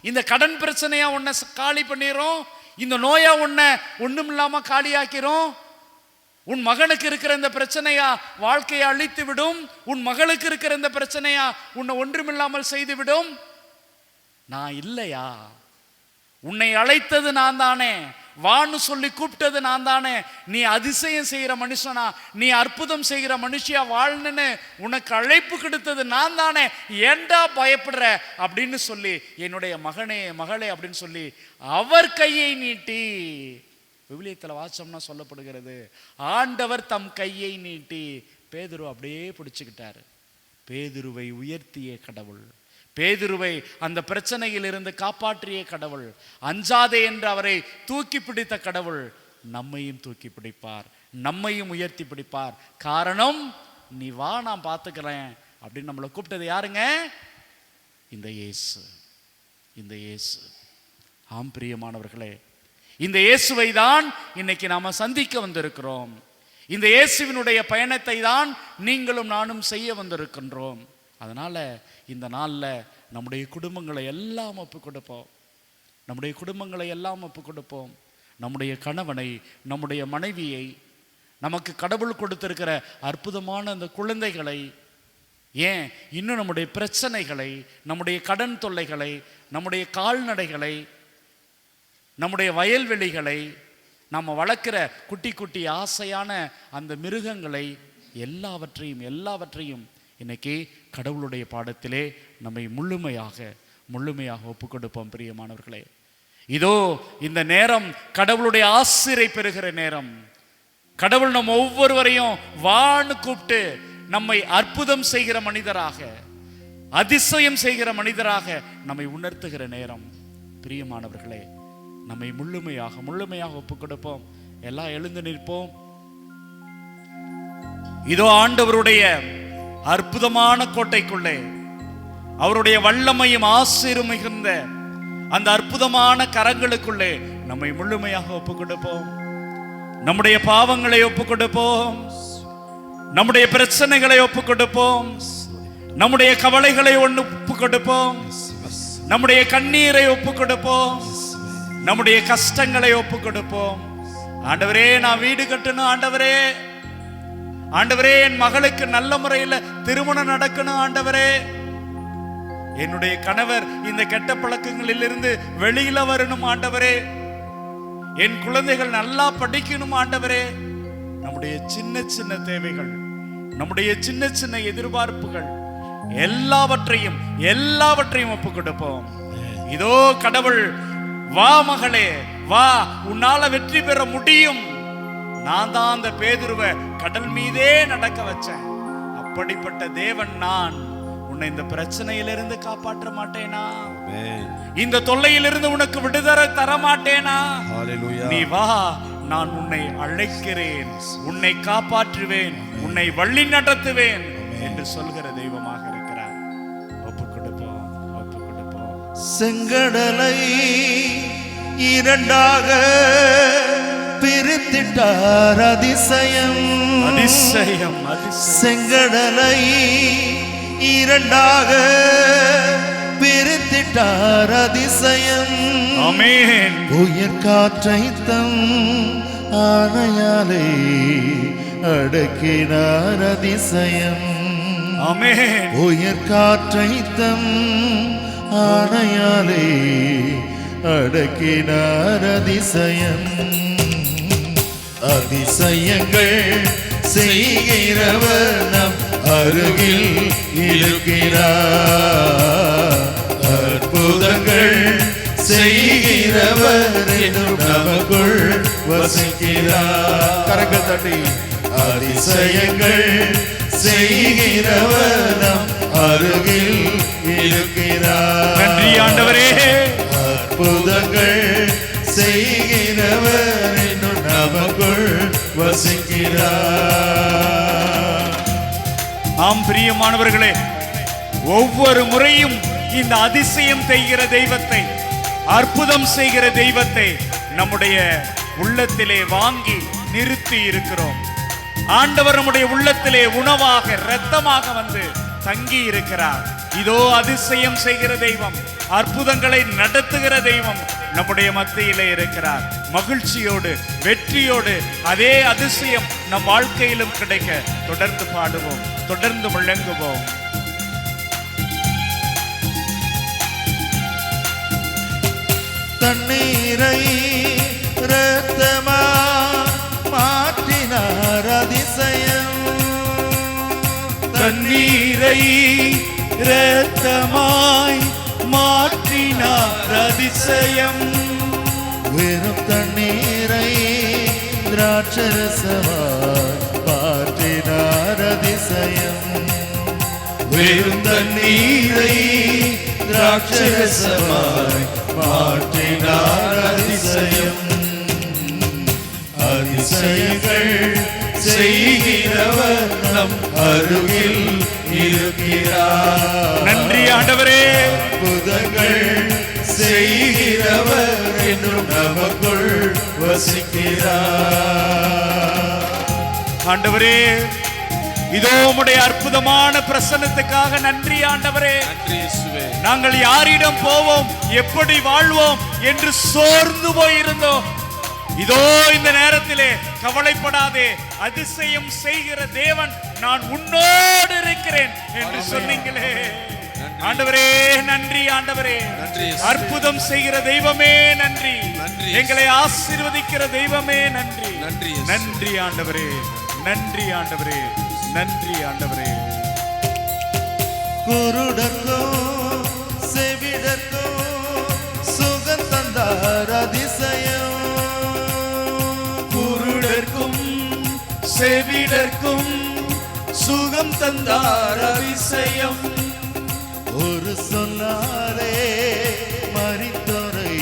இந்த கடன் பிரச்சனையா உன்னை காலி பண்ணிரும்? இந்த நோயா உன்னை ஒண்ணும் இல்லாம காலியாக்கிறோம்? உன் மகனுக்கு இருக்கிற இந்த பிரச்சனையா வாழ்க்கையை அழித்து விடும்? உன் மகளுக்கு இருக்கிற இந்த பிரச்சனையா உன்னை ஒன்றுமில்லாமல் செய்து விடும்? நான் இல்லையா? உன்னை அழைத்தது நான் தானே, வான்னு சொல்லி கூப்பிட்டது நான் தானே. நீ அதிசயம் செய்கிற மனுஷனா, நீ அற்புதம் செய்கிற மனுஷியா வாழ்னு உனக்கு அழைப்பு கொடுத்தது நான் தானே, ஏண்டா பயப்படுற அப்படின்னு சொல்லி, என்னுடைய மகனே மகளே அப்படின்னு சொல்லி அவர் கையை நீட்டி, விவிலியத்தில் வாசம்னா சொல்லப்படுகிறது, ஆண்டவர் தம் கையை நீட்டி பேதுரு அப்படியே பிடிச்சுக்கிட்டாரு. பேதுருவை உயர்த்திய கடவுள், பேதுருவை அந்த பிரச்சனையில் இருந்து காப்பாற்றிய கடவுள், அஞ்சாதே என்று அவரை தூக்கி பிடித்த கடவுள் நம்மையும் தூக்கி பிடிப்பார், நம்மையும் உயர்த்தி பிடிப்பார். காரணம், நீ வா நான் பார்த்துக்கிறேன் அப்படின்னு நம்மளை கூப்பிட்டது யாருங்க? இந்த இயேசு. இந்த இயேசு. ஆம் பிரியமானவர்களே, இந்த இயேசுவை தான் இன்னைக்கு நாம சந்திக்க வந்திருக்கிறோம். இந்த இயேசுவினுடைய பயணத்தை தான் நீங்களும் நானும் செய்ய வந்திருக்கின்றோம். அதனால இந்த நாளில் நம்முடைய குடும்பங்களை எல்லாம் ஒப்பு கொடுப்போம். நம்முடைய குடும்பங்களை எல்லாம் ஒப்பு கொடுப்போம். நம்முடைய கணவனை, நம்முடைய மனைவியை, நமக்கு கடவுள் கொடுத்திருக்கிற அற்புதமான அந்த குழந்தைகளை, ஏன் இன்னும் நம்முடைய பிரச்சனைகளை, நம்முடைய கடன் தொல்லைகளை, நம்முடைய கால்நடைகளை, நம்முடைய வயல்வெளிகளை, நம்ம வளர்க்கிற குட்டி குட்டி ஆசையான அந்த மிருகங்களை எல்லாவற்றையும் இன்னைக்கு கடவுளுடைய பாடத்திலே நம்மை முழுமையாக ஒப்பு கொடுப்போம். பிரியமானவர்களே, இதோ இந்த நேரம் கடவுளுடைய ஆசிரை பெறுகிற நேரம். கடவுள் நம்ம ஒவ்வொருவரையும் வான்னு கூப்பிட்டு நம்மை அற்புதம் செய்கிற மனிதராக, அதிசயம் செய்கிற மனிதராக நம்மை உணர்த்துகிற நேரம். பிரியமானவர்களே, நம்மை முழுமையாக ஒப்பு கொடுப்போம். எல்லாம் எழுந்து நிற்போம். இதோ ஆண்டவருடைய அற்புதமான கோட்டைக்குள்ளே, அவருடைய வல்லமையும் ஆசீரும் மிகுந்த அந்த அற்புதமான கரங்களுக்குள்ளே நம்மை முழுமையாக ஒப்பு கொடுப்போம். நம்முடைய பாவங்களை ஒப்பு கொடுப்போம், நம்முடைய பிரச்சனைகளை ஒப்பு கொடுப்போம், நம்முடைய கவலைகளை ஒப்பு கொடுப்போம், நம்முடைய கண்ணீரை ஒப்பு கொடுப்போம், நம்முடைய கஷ்டங்களை ஒப்பு கொடுப்போம். ஆண்டவரே, நான் வீடு கட்டணும், ஆண்டவரே என் மகளுக்கு நல்ல முறையில் திருமணம் நடக்கணும், ஆண்டவரே என்னுடைய கணவர் இந்த கெட்ட பழக்கங்களில் இருந்து வெளியில வரணும், ஆண்டவரே என் குழந்தைகள் நல்லா படிக்கணும், ஆண்டவரே. நம்முடைய சின்ன சின்ன தேவைகள், நம்முடைய சின்ன சின்ன எதிர்பார்ப்புகள் எல்லாவற்றையும் ஒப்பு கொடுப்போம். இதோ கடவுள், வா மகளே வா, உன்னால வெற்றி பெற முடியும். நான் தான் அந்த பேதுருவை கடல் மீதே நடக்க வச்சேன். அப்படிப்பட்ட தேவன் நான். உன்னை இந்த பிரச்சனையிலிருந்து காப்பாற்ற மாட்டேனா? இந்த தொல்லையிலிருந்து உனக்கு விடுதலை தர மாட்டேனா? நீ வா, நான் உன்னை அழைக்கிறேன், உன்னை காப்பாற்றுவேன், உன்னை வழி நடத்துவேன் என்று சொல்கிற தெய்வமாக இருக்கிறார். ஒப்பு கொடுப்போம்.
செங்கடலை இரண்டாக பிரித்திட்டார், அதிசயம். செங்கடலை இரண்டாக பிரித்திட்டார், அதிசயம்.
ஆமென்.
உயிர் காற்றை தம் ஆணையாலே அடக்கினார் அதிசயம்.
ஆமென்.
உயர் காற்றை தம் ஆணையாலே அடக்கினார் அதிசயம். அதிசயங்கள் செய்கிறவர் நம் அருகில் இருக்கிறார். அற்புதங்கள் செய்கிறவர் என்றும் நமக்குள் வசிக்கிறார். கரங்கள் தட்டி. அதிசயங்கள் செய்கிறவர் நம் அருகில் இருக்கிறார்.
நன்றி ஆண்டவரே.
அற்புதங்கள் செய்கிறவர் இன்னும் நமக்குள் வசிக்கிறார்.
ஆம் பிரியமானவர்களே, ஒவ்வொரு முறையும் இந்த அதிசயம் செய்கிற தெய்வத்தை, அற்புதம் செய்கிற தெய்வத்தை நம்முடைய உள்ளத்திலே வாங்கி நிறுத்தி இருக்கிறோம். ஆண்டவர் நம்முடைய உள்ளத்திலே உணவாக இரத்தமாக வந்து தங்கி இருக்கிறார். இதோ அதிசயம் செய்கிற தெய்வம், அற்புதங்களை நடத்துகிற தெய்வம் நம்முடைய மத்தியிலே இருக்கிறார். மகிழ்ச்சியோடு வெற்றியோடு அதே அதிசயம் நம் வாழ்க்கையிலும் கிடைக்க தொடர்ந்து பாடுவோம், தொடர்ந்து முழங்குவோம்.
தண்ணீரை இரத்தமா மாற்றினார் அதிசயம்.
தண்ணீரை இரத்தமாய் மாற்றினார் அதிசயம்.
வெறும் தண்ணீரை திராட்சரசமாய் மாற்றினார் அதிசயம். வெறும் தண்ணீரை திராட்சரசமாய் மாற்றினார் அதிசயம். அதிசயங்கள் செய்கிறவர் நம் அருகில் இருக்கிறார்.
நன்றி ஆண்டவரே.
அற்புதங்கள் செய்கிறவர் என்றும் நமக்குள் வசிக்கிறார்.
ஆண்டவரே, இதோ உம்முடைய அற்புதமான பிரசன்னத்துக்காக நன்றி ஆண்டவரே. நாங்கள் யாரிடம் போவோம், எப்படி வாழ்வோம் என்று சோர்ந்து போயிருந்தோம். இதோ இந்த நேரத்திலே கவலைப்படாதே, அதிசயம் செய்கிற தேவன் நான் உன்னோடு இருக்கிறேன் என்று சொன்னீங்களே. ஆண்டவரே நன்றி. ஆண்டவரே, அற்புதம் செய்கிற தெய்வமே நன்றி. எங்களை ஆசீர்வதிக்கிற தெய்வமே நன்றி. நன்றி ஆண்டவரே, நன்றி ஆண்டவரே, நன்றி ஆண்டவரே.
குருடர்க்கோ செவிடர்க்கோ சுகம் தந்தார் அதிசயம்.
குருடர்க்கும் செவிடர்க்கும் சுகம் தந்தார் அதிசயம்.
ஒரு சொல்லாரே மரித்தோரை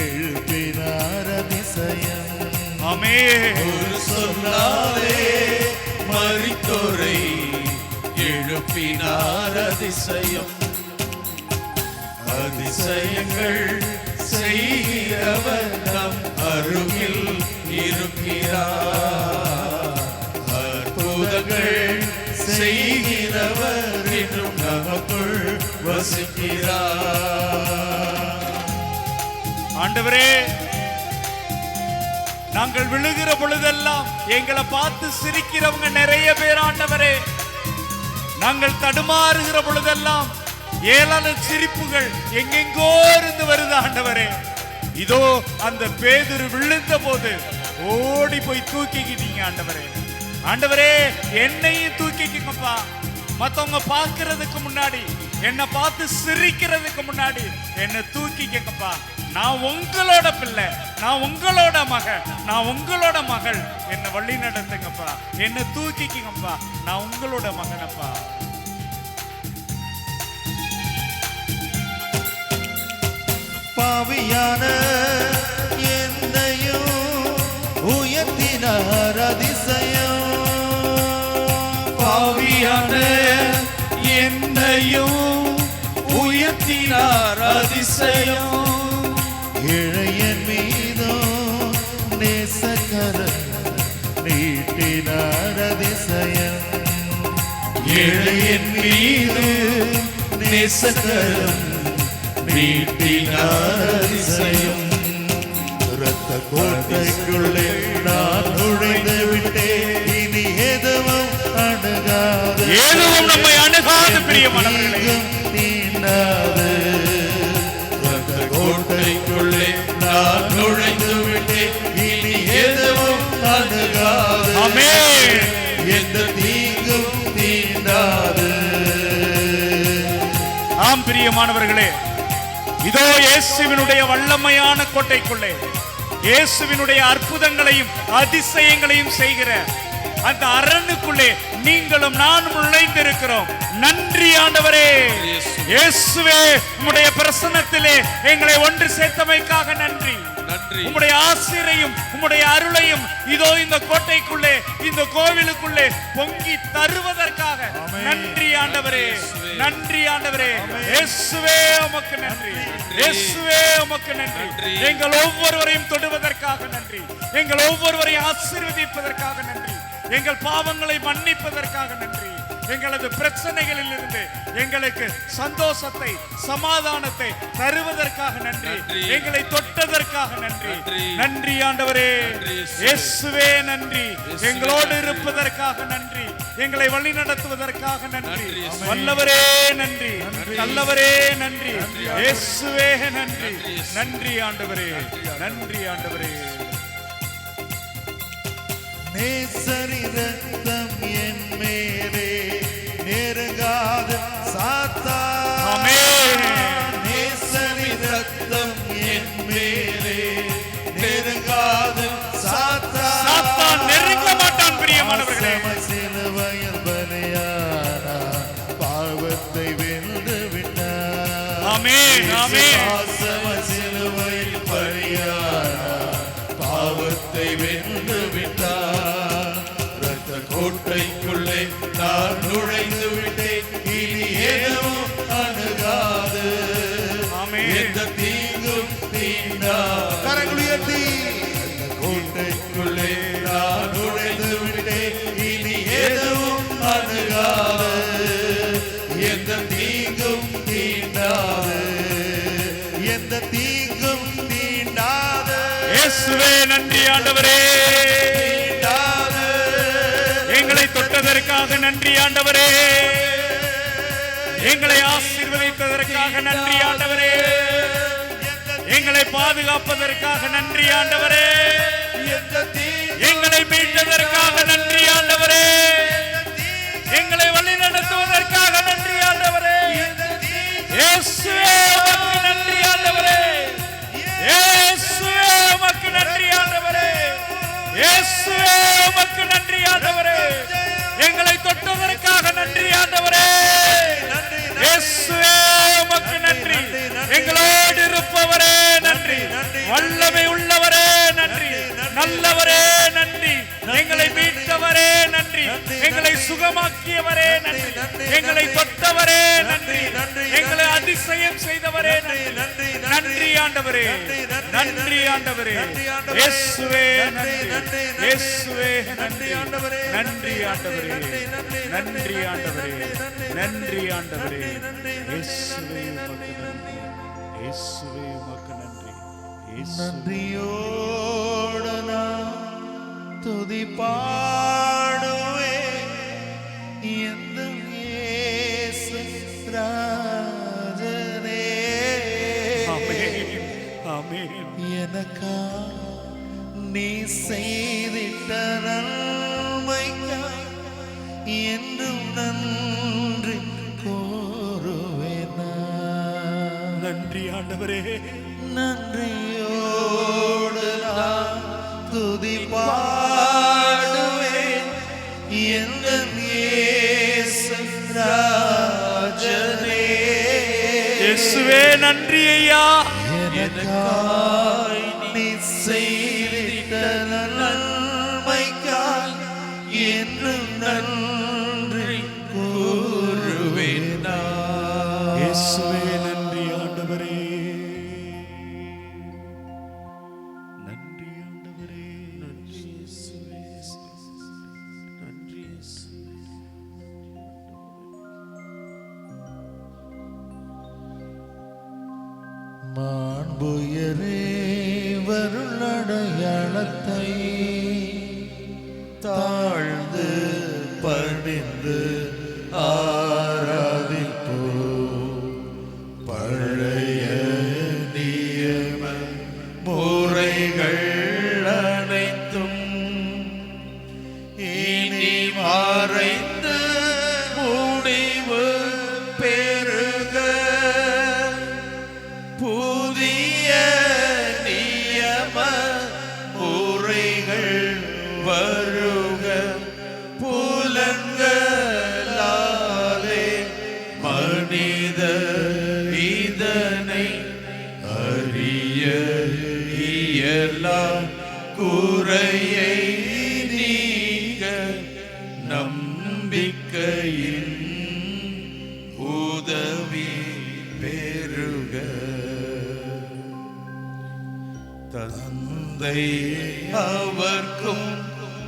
எழுப்பினார் அதிசயம்.
ஆமென்.
ஒரு சொல்லாரே மரித்தோரை எழுப்பினார் அதிசயம். அதிசயங்கள் செய்கிறவர் நம் அருகில் இருக்கிறார். அற்புதங்கள் செய்கிறவர் என்றும் நமக்குள் வசிக்கிறார்.
ஆண்டவரே, நாங்கள் விழுகிற பொழுதெல்லாம் எங்களை பார்த்து சிரிக்கிறவங்க நிறைய பேர் ஆண்டவரே. நாங்கள் தடுமாறுகிற பொழுதெல்லாம் ஏளன சிரிப்புகள் எங்கெங்கோ இருந்து வருது ஆண்டவரே. இதோ அந்த பேதுரு விழுந்த போது ஓடி போய் தூக்கிக்கிட்டீங்க ஆண்டவரே. ஆண்டவரே, என்னையும் தூக்கிக்கங்கப்பா. மத்தவங்க பார்க்கிறதுக்கு முன்னாடி, என்னை பார்த்து சிரிக்கிறதுக்கு முன்னாடி என்னை தூக்கிக்கங்கப்பா. நான் உங்களோட பிள்ளை, நான் உங்களோட மகன், நான் உங்களோட மகள். என்னை வழி நடத்துங்கப்பா, என்னை தூக்கிக்கங்கப்பா. நான் உங்களோட மகனப்பா.
பாவியான என்னையும் உயர்த்தினார் அதிசயம்.
பாவியான என்னையும் உயர்த்தினார் அதிசயம்.
இளையன் மீதும் நேசக்கரம் நீட்டினார் அதிசயம். இளையன் மீது நேசக்கரம் நீட்டினார் அதிசயம். இரத்த கோட்டைக்குள்ளே நான் நுழைந்து விட்டேன். எதுவும் அணுகாது,
எதுவும் நம்மை அணுகாது பிரியமானவர்களே.
தீண்டாது. அந்த கோட்டைக்குள்ளே நான் நுழைந்து விட்டேன், இனி எதுவும் அணுகாது.
ஆமென்.
எந்த தீங்கும் தீண்டாது.
ஆம் பிரியமானவர்களே, இதோ இயேசுவினுடைய வல்லமையான கோட்டைக்குள்ளே இயேசுவினுடைய அற்புதங்களையும் அதிசயங்களையும் செய்கிற அந்த அரணுக்குள்ளே நீங்களும் நானும் நுழைந்திருக்கிறோம். நன்றி ஆண்டவரே. இயேசுவே, உம்முடைய பிரசன்னத்திலே எங்களை ஒன்று சேர்த்தமைக்காக நன்றி. உம்முடைய ஆசீரையும் உம்முடைய அருளையும் இதோ இந்த கோட்டைக்குள்ளே இந்த கோவிலுக்குள்ளே பொங்கி தருவதற்காக நன்றி ஆண்டவரே. நன்றி ஆண்டவரே. இயேசுவே உமக்கு நன்றி. இயேசுவே உமக்கு நன்றி. எங்கள் ஒவ்வொருவரையும் தொடுவதற்காக நன்றி. எங்கள் ஒவ்வொருவரையும் ஆசீர்வதிப்பதற்காக நன்றி. எங்கள் பாவங்களை மன்னிப்பதற்காக நன்றி. எங்களது பிரச்சனைகளில் இருந்து எங்களுக்கு சந்தோஷத்தை சமாதானத்தை தருவதற்காக நன்றி. எங்களை தொட்டதற்காக நன்றி. நன்றி ஆண்டவரே. இயேசுவே நன்றி. எங்களோடு இருப்பதற்காக நன்றி. எங்களை வழி நடத்துவதற்காக நன்றி. வல்லவரே நன்றி. நல்லவரே நன்றி. இயேசுவே நன்றி. நன்றி ஆண்டவரே. நன்றி ஆண்டவரே.
நேசரி ரத்தம் என் மேலே நெருங்காது சாத்தான்.
ஆமென்.
நேசரி ரத்தம் என் மேலே நெருங்காது சாத்தான்.
சாத்தான் நெருங்க மாட்டான் பிரியமானவர்களே.
சிலுவையில் பலியானார், பாவத்தை வென்று விட்டார்.
ஆமென். ஆமென்.
சிலுவையில் பலியானார், பாவத்தை வென்று விட்டார். ரத்த கோட்டைக்குள்ளே நான் நுழைந்து விட்டேன், இனி எதுவும் அணுகாது.
ஆமென்.
எந்த தீங்கும் தீண்டாது. கரங்கள் உயர்த்தி. ரத்த கோட்டைக்குள்ளே நான் நுழைந்து விட்டேன், இனி எதுவும் அணுகாது. எந்த தீங்கும் தீண்டாது. எந்த தீங்கும் தீண்டாது.
இயேசுவே நன்றி ஆண்டவரே. எங்களை தொட்டதற்காக நன்றி ஆண்டவரே. எங்களை ஆசீர்வதித்ததற்காக நன்றி ஆண்டவரே. எங்களை பாதுகாப்பதற்காக நன்றி ஆண்டவரே. எங்களை மீட்டதற்காக நன்றி ஆண்டவரே. எங்களை வழி நடத்துவதற்காக நன்றி ஆண்டவரே. இயேசுவே உமக்கு நன்றி ஆண்டவரே. இயேசுவே உமக்கு நன்றி ஆண்டவரே. இயேசுவே உமக்கு நன்றி ஆண்டவரே. எங்களை தொட்டதற்காக நன்றி ஆண்டவரே. இயேசுவே உமக்கு நன்றி. எங்களோடு இருப்பவரே நன்றி. வல்லமை உள்ளவரே நன்றி. நல்லவரே நன்றி. எங்களை மீட்டவரே நன்றி. எங்களை சுகமாக்கியவரே நன்றி. எங்களை தொட்டவரே நன்றி. எங்களை அதிசயம் செய்தவரே நன்றி. நன்றி ஆண்டவரே. நன்றி ஆண்டவரே. இயேசுவே நன்றி. இயேசுவே நன்றி ஆண்டவரே. நன்றி ஆண்டவரே. நன்றி ஆண்டவரே. நன்றி ஆண்டவரே. இயேசுவே உமக்கு நன்றி. இயேசுவே உமக்கு நன்றி.
நன்றியோடு நான் துதி பாடுவே எந்த இயேசு ராஜனே.
ஆமென். ஆமென்.
எனக்கா நீ செய்திட்ட நன்மைக்காய் என்றும் நன்றி கூறுவேன் நான்.
நன்றி ஆண்டவரே.
நன்றியோடு நான் துதி பாடுவேன் எந்த இயேசு ராஜனே.
இயேசுவே நன்றி ஐயா.
எனக்காய் நீ செய்திட்ட நன்மைக்காய் என்றும் நன்றி கூறுவேன் நான்.
இயேசுவே நன்றி ஆண்டவரே. நன்றி ஆண்டவரே. நன்றி இயேசுவே. நன்றி இயேசுவே.
மாண்புயரே வருளடையாளத்தை தாழ்ந்து பணிந்து ஆராதிப்போ பழைய நியம முறைகள் அனைத்தும் இனி மறைந்து முடிவு பெறுக புதிய நியம முறைகள் வருக புலன்களாலே மனித இதனை அறிய இயலாம் குறையை நீங்க நம்பிக்கையின் உதவி பெறுக தந்தை அவர்க்கும்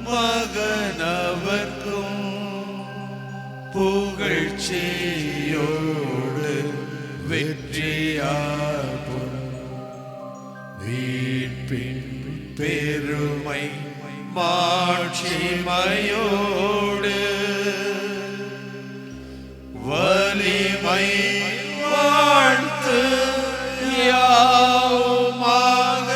மகனவர்க்கும் புகழ்ச்சியோடு வெற்றியாகும் மீட்பின் பெருமை மாட்சிமையோடு வலிமை வாழ்த்து யாவுமாக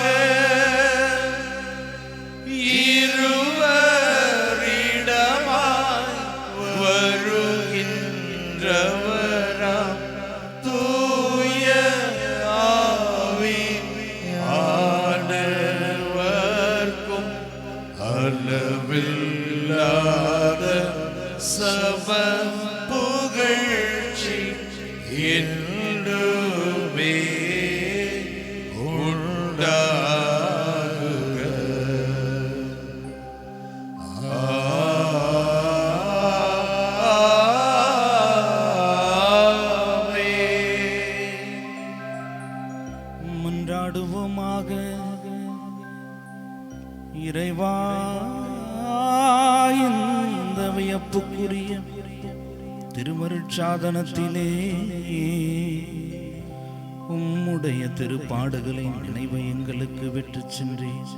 இருவரிடமாய் வருகின்றவராம் தூய ஆவியானவர்க்கும் அளவில்லாத சம புகழ்ச்சி என்றுமே உண்டாகுக. ஆமென்.
மன்றாடுவோமாக. இறைவா, இந்த வியப்புக்குரிய திருமருட்சாதனத்திலே உம்முடைய திருப்பாடுகளின் நினைவை எங்களுக்கு விட்டுச் சென்றீர்.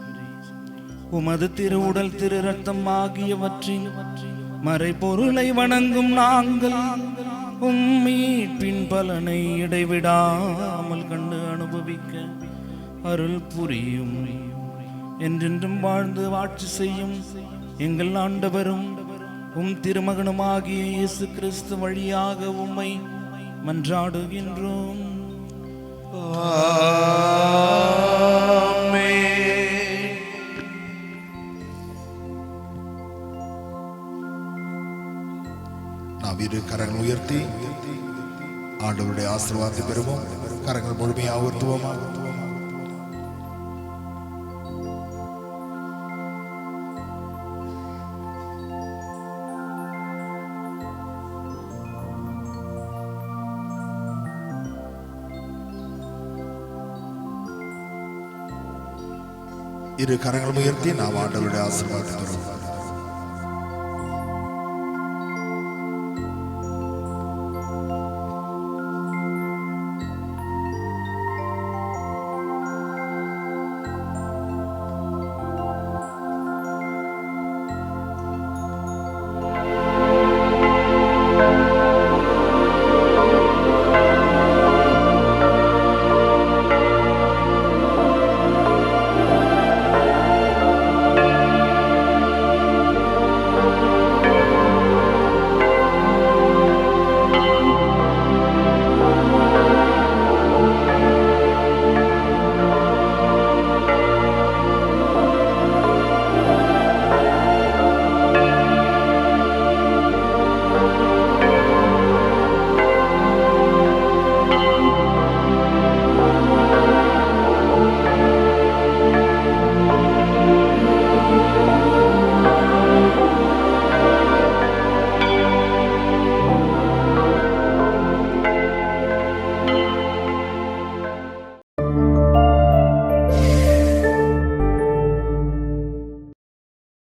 உமது திருவுடல் திரு ரத்தம் ஆகியவற்றின் மறைபொருளை வணங்கும் நாங்கள் மீட்பின் பலனை இடைவிடாமல் கண்டு அனுபவிக்க அருள் புரியும். என்றென்றும் வாழ்ந்து ஆட்சி செய்யும் எங்கள் ஆண்டவரும் திருமகனுமாகிய இயேசு கிறிஸ்து வழியாக உம்மை மன்றாடுகின்றோம்.
நாம் இரு கரங்கள் உயர்த்தி ஆண்டவருடைய ஆசீர்வாதத்தை பெறுவோம். கரங்கள் முழுமையாக உயர்த்துவோமா? இரு கரங்கள் உயர்த்தி நாம் ஆண்டவருடைய ஆசீர்வாதத்தை பெறுவோம்.